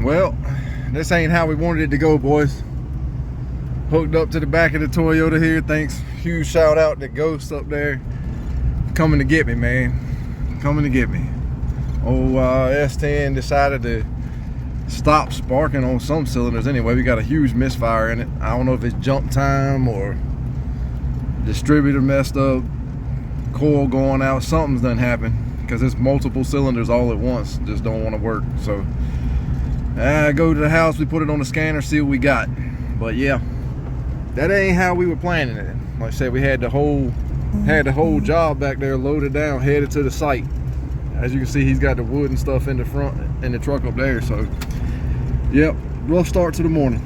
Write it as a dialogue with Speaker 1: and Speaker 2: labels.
Speaker 1: Well, this ain't how we wanted it to go, boys. Hooked up to the back of the Toyota here. Thanks, huge shout out to Ghost up there. Coming to get me, man. Coming to get me. S10 decided to stop sparking on some cylinders anyway. We got a huge misfire in it. I don't know if it's jump time or distributor messed up, coil going out, something's done happened, because it's multiple cylinders all at once just don't want to work. So I go to the house, we put it on the scanner, see what we got. But yeah, that ain't how we were planning it. Like I said, we had the whole job back there loaded down, headed to the site. As you can see, he's got the wood and stuff in the front in the truck up there. So yep, rough start to the morning.